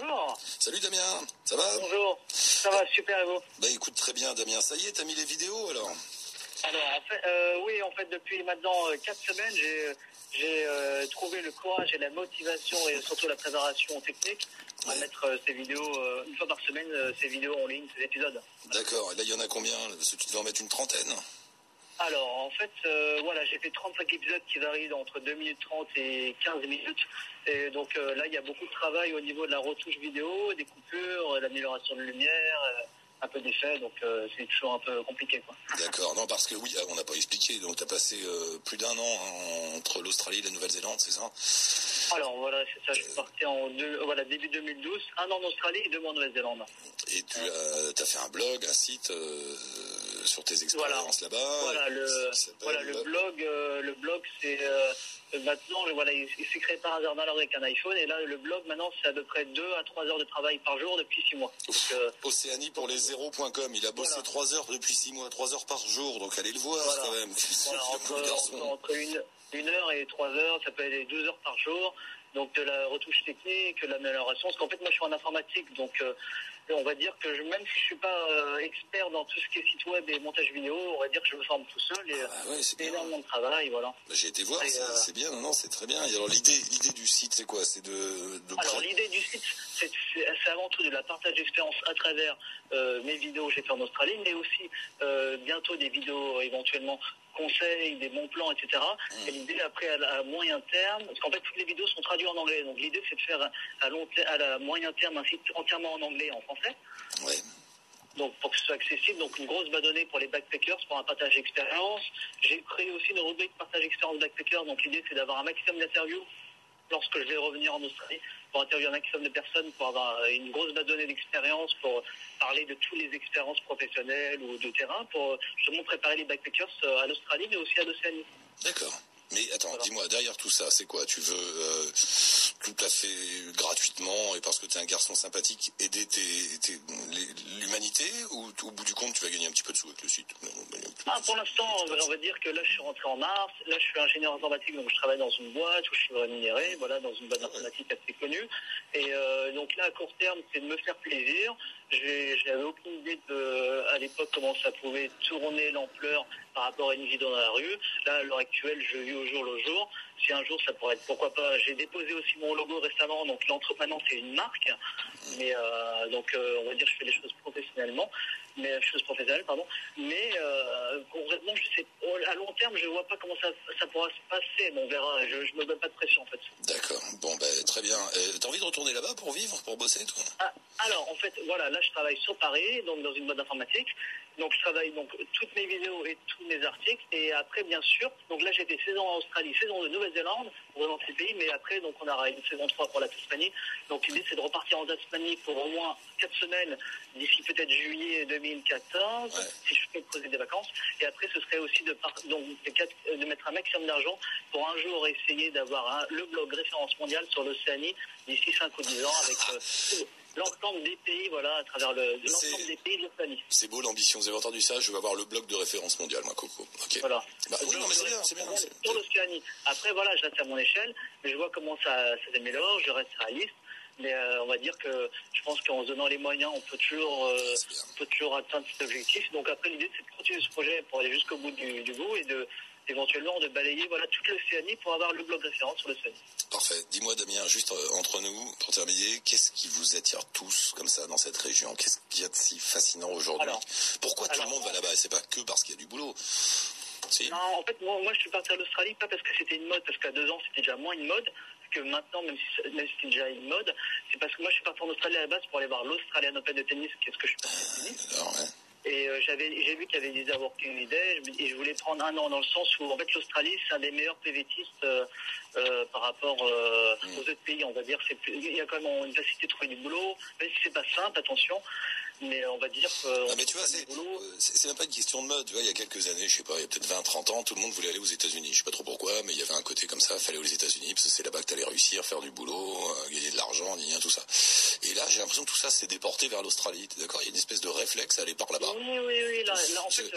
Bonjour. Salut Damien, ça va? Bonjour, ça va super et vous? Bah écoute, très bien Damien, ça y est, t'as mis les vidéos alors? Alors oui, en fait depuis maintenant 4 semaines, j'ai trouvé le courage et la motivation et surtout la préparation technique à mettre ces vidéos, une fois par semaine, ces vidéos en ligne, ces épisodes. D'accord, et là il y en a combien? Parce que tu devais en mettre une trentaine? Alors en fait, voilà, j'ai fait 35 épisodes qui varient entre 2 minutes 30 et 15 minutes. Et donc là, il y a beaucoup de travail au niveau de la retouche vidéo, des coupures, l'amélioration de lumière, un peu d'effet, donc c'est toujours un peu compliqué, quoi. D'accord, non parce que oui, on n'a pas expliqué, donc tu as passé plus d'1 an entre l'Australie et la Nouvelle-Zélande, c'est ça? Alors voilà, c'est ça, je suis parti début 2012, 1 an en Australie et 2 mois en Nouvelle-Zélande. Et tu as fait un blog, un site sur tes expériences là-bas. Voilà, le blog c'est maintenant, voilà, il s'est créé par hasard malheur avec un iPhone, et là le blog maintenant c'est à peu près 2 à 3 heures de travail par jour depuis 6 mois. Océanie pour les zéros.com, il a bossé 3 heures depuis 6 mois, 3 heures par jour, donc allez le voir quand même. Voilà, entre 1 heure et 3 heures, ça peut être 12 heures par jour, donc de la retouche technique, de l'amélioration, parce qu'en fait moi je suis en informatique, donc on va dire que même si je suis pas expert dans tout ce qui est site web et montage vidéo, on va dire que je me forme tout seul et c'est énormément de travail, voilà. Bah, j'ai été voir, c'est bien, non, c'est très bien. Et alors l'idée du site, c'est quoi? C'est Alors l'idée du site, c'est avant tout de la partage d'expérience à travers mes vidéos que j'ai fait en Australie, mais aussi bientôt des vidéos éventuellement conseils, des bons plans, etc. Et l'idée après à moyen terme, parce qu'en fait toutes les vidéos sont traduites en anglais, donc l'idée c'est de faire à moyen terme un site entièrement en anglais et en français. Ouais. Donc pour que ce soit accessible, donc une grosse base de données pour les backpackers, pour un partage d'expérience. J'ai créé aussi une rubrique partage d'expérience backpackers, donc l'idée c'est d'avoir un maximum d'interviews lorsque je vais revenir en Australie, pour interviewer un maximum de personnes, pour avoir une grosse base de données d'expérience, pour parler de toutes les expériences professionnelles ou de terrain, pour justement préparer les backpackers à l'Australie, mais aussi à l'Océanie. D'accord. Mais attends, voilà. Dis-moi, derrière tout ça, c'est quoi? Tu veux tout à fait gratuitement, et parce que tu es un garçon sympathique, aider l'humanité, ou au bout du compte, tu vas gagner un petit peu de sous avec le site? Pour l'instant, on va dire que là, je suis rentré en mars. Là, je suis ingénieur informatique, donc je travaille dans une boîte où je suis rémunéré, voilà, dans une boîte informatique assez connue. Et donc là, à court terme, c'est de me faire plaisir. J'avais aucune idée à l'époque comment ça pouvait tourner l'ampleur par rapport à une vidéo dans la rue. Là, à l'heure actuelle, je vis au jour le jour. Si un jour ça pourrait être, pourquoi pas. J'ai déposé aussi mon logo récemment, donc l'entrepreneur c'est une marque, mais donc on va dire que je fais les choses professionnellement, mais concrètement je sais, à long terme je vois pas comment ça pourra se passer, mais on verra. Je me donne pas de pression en fait. D'accord, bon très bien. T'as envie de retourner là-bas pour vivre, pour bosser toi? Alors en fait voilà, là je travaille sur Paris, donc dans une boîte d'informatique. Donc je travaille donc toutes mes vidéos et tous mes articles, et après bien sûr, donc là j'ai fait saison en Australie, saison de Nouvelle-Zélande, dans ces pays, mais après donc on aura une saison 3 pour la Tasmanie. Donc l'idée c'est de repartir en Tasmanie pour au moins 4 semaines d'ici peut-être juillet 2014, si je peux poser des vacances. Et après ce serait aussi de mettre un maximum d'argent pour un jour essayer d'avoir le blog référence mondiale sur l'Océanie d'ici 5 ou 10 ans avec l'ensemble des pays, voilà, à travers l'ensemble des pays de l'Océanie. C'est beau l'ambition, vous avez entendu ça? Je veux avoir le blog de référence mondiale, moi, Coco. Okay. Voilà. Oui, non, mais c'est bien. Sur l'Océanie. Après, voilà, je reste à mon échelle, mais je vois comment ça s'améliore, je reste réaliste. Mais on va dire que je pense qu'en se donnant les moyens, on peut toujours atteindre cet objectif. Donc après, l'idée, c'est de continuer ce projet pour aller jusqu'au bout du bout et éventuellement de balayer toute l'Océanie pour avoir le blog référence sur l'Océanie. Parfait. Dis-moi Damien, juste entre nous, pour terminer, qu'est-ce qui vous attire tous comme ça dans cette région? Qu'est-ce qu'il y a de si fascinant aujourd'hui? Pourquoi tout le monde va là-bas? Et c'est pas que parce qu'il y a du boulot. Si. Non, en fait, moi je suis parti à l'Australie, pas parce que c'était une mode, parce qu'à 2 ans c'était déjà moins une mode que maintenant, même si c'était déjà une mode. C'est parce que moi je suis parti en Australie à la base pour aller voir l'Australian Open de tennis, qu'est-ce que je suis parti au tennis. Et j'ai vu qu'il y avait des Working Day, et je voulais prendre 1 an dans le sens où en fait l'Australie c'est un des meilleurs PVTistes par rapport aux autres pays, on va dire. Il y a quand même une facilité de trouver du boulot, même si c'est pas simple, attention. Mais on va dire que... mais tu vois, c'est même pas une question de mode. Tu vois, il y a quelques années, je sais pas, il y a peut-être 20-30 ans, tout le monde voulait aller aux États-Unis. Je sais pas trop pourquoi, mais il y avait un côté comme ça, fallait aux États-Unis, parce que c'est là-bas que t'allais réussir, faire du boulot, gagner de l'argent, tout ça. Et là, j'ai l'impression que tout ça s'est déporté vers l'Australie. T'es d'accord? Il y a une espèce de réflexe à aller par là-bas. Oui. Là, en fait,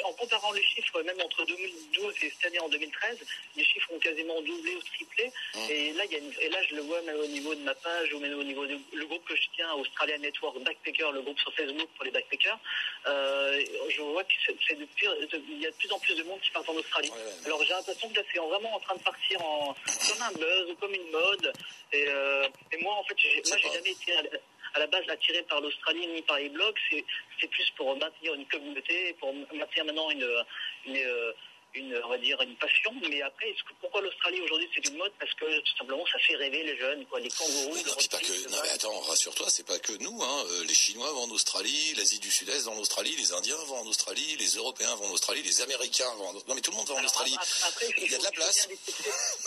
en comparant les chiffres, même entre 2012 et cette année en 2013, les chiffres ont quasiment doublé ou triplé. Et là, et là, je le vois même au niveau de ma page, ou même au niveau du groupe que je tiens, Australia Network Backpacker, le groupe sur Facebook pour les backpackers. Je vois que il y a de plus en plus de monde qui part en Australie. Ouais. Alors j'ai l'impression que là, c'est vraiment en train de partir comme un buzz ou comme une mode. Et moi, en fait, j'ai jamais été à la base attiré par l'Australie ni par les blogs. C'est plus pour maintenir une communauté, pour maintenir maintenant on va dire une passion. Mais après, pourquoi l'Australie aujourd'hui c'est une mode? Parce que tout simplement ça fait rêver les jeunes, quoi, les kangourous. Non mais attends, rassure-toi, c'est pas que nous, hein. Les Chinois vont en Australie, l'Asie du Sud-Est va en Australie, les Indiens vont en Australie, les Européens vont en Australie, les Américains vont en Australie. Non mais tout le monde va en Australie. Après, il y a de la place.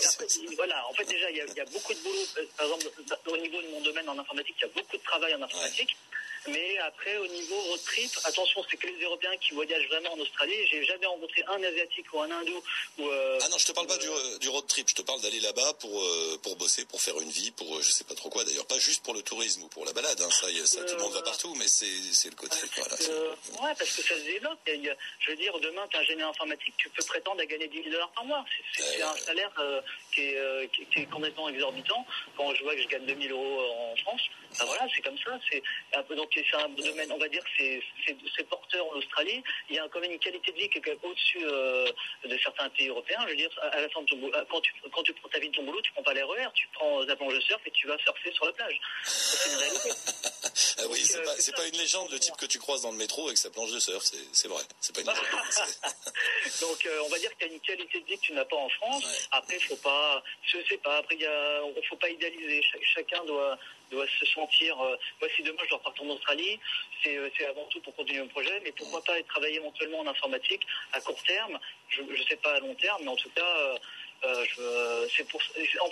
Après, voilà, en fait déjà il y a beaucoup de boulot. Par exemple, au niveau de mon domaine en informatique, il y a beaucoup de travail en informatique. Ouais. Mais après, au niveau road trip, attention, c'est que les Européens qui voyagent vraiment en Australie. J'ai jamais rencontré un Asiatique ou un Hindou. Ah non, je te parle pas du road trip. Je te parle d'aller là-bas pour bosser, pour faire une vie, pour je sais pas trop quoi. D'ailleurs, pas juste pour le tourisme ou pour la balade. Hein. Ça, tout le monde va partout, mais c'est le côté. Ouais, parce que ça se développe. Je veux dire, demain, tu es ingénieur informatique, tu peux prétendre à gagner $10 000 par mois. C'est un salaire qui est complètement exorbitant. Quand je vois que je gagne 2 000 € en France, ben voilà, c'est comme ça. Donc c'est un domaine, on va dire que c'est porteur en Australie. Il y a quand même une qualité de vie qui est au-dessus de certains pays européens. Je veux dire, à la fin de ton boulot, quand tu termines ton boulot, tu prends pas l'RER, tu prends ta planche de surf et tu vas surfer sur la plage. C'est une réalité. Ah oui, c'est pas une légende, le type que tu croises dans le métro avec sa planche de surf, c'est vrai. C'est pas une légende. Donc on va dire qu'il y a une qualité de vie que tu n'as pas en France. Ouais. Après, faut pas idéaliser. Chacun doit se sentir. Moi, si demain je dois repartir en Australie, c'est avant tout pour continuer mon projet, mais pourquoi pas travailler éventuellement en informatique à court terme. Je sais pas à long terme, mais en tout cas, en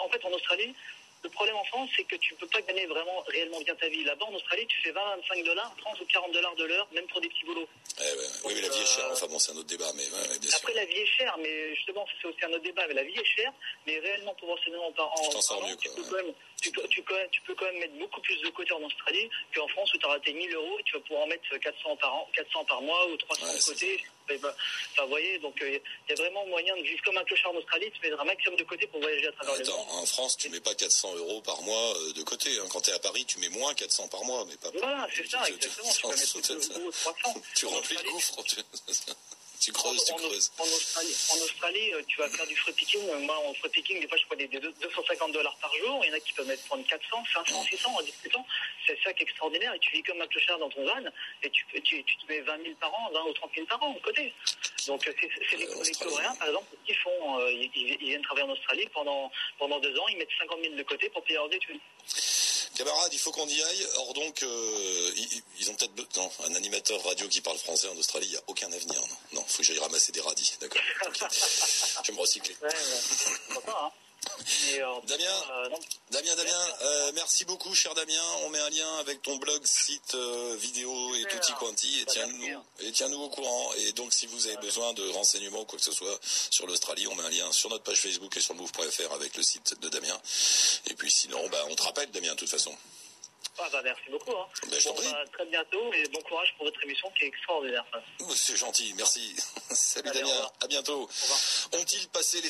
fait en Australie. Le problème en France, c'est que tu ne peux pas gagner réellement bien ta vie. Là-bas, en Australie, tu fais 20-25 $, 30 ou 40 $ de l'heure, même pour des petits boulots. Oui, mais la vie est chère. Enfin bon, c'est un autre débat, mais bien sûr. Après, la vie est chère, mais justement, c'est aussi un autre débat. Mais la vie est chère, mais réellement, proportionnellement tu peux quand même mettre beaucoup plus de côté en Australie qu'en France où tu as raté 1 000 € et tu vas pouvoir en mettre 400 par mois ou 300 de côté. Enfin, vous voyez, donc il y a vraiment moyen de vivre comme un clochard en Australie. Tu mets un maximum de côté pour voyager à travers le monde. En France, tu mets pas 400 € par mois de côté. Hein. Quand tu es à Paris, tu mets moins 400 par mois, mais pas. Voilà, c'est ça, exactement. Tu peux mettre 300. Tu remplis le gouffre. Tu creuses. En Australie, tu vas faire du free picking. Moi, en free picking, des fois, je prenais des 250 $ par jour. Il y en a qui peuvent prendre 400, 500, 600 en discutant. C'est ça qui est extraordinaire. Et tu vis comme un clochard dans ton van et tu te mets 20 000 par an, 20 ou 30 000 par an de côté. Donc, c'est les Coréens, par exemple, qui font, ils viennent travailler en Australie pendant 2 ans. Ils mettent 50 000 de côté pour payer leurs études. Camarades, il faut qu'on y aille. Or donc, ils ont peut-être... Non, un animateur radio qui parle français en Australie, il n'y a aucun avenir. Non, il faut que j'aille ramasser des radis, d'accord. Okay. Je vais me recycler. Hein. Damien, merci beaucoup, cher Damien. On met un lien avec ton blog, site, vidéo et tutti quanti. Et tiens-nous au courant. Et donc, si vous avez besoin de renseignements ou quoi que ce soit sur l'Australie, on met un lien sur notre page Facebook et sur le move.fr avec le site de Damien. Et puis sinon, on te rappelle, Damien, de toute façon. Merci beaucoup. Hein. Très bientôt et bon courage pour votre émission qui est extraordinaire. C'est gentil, merci. Salut Damien, à bientôt. Au revoir. Ont-ils passé les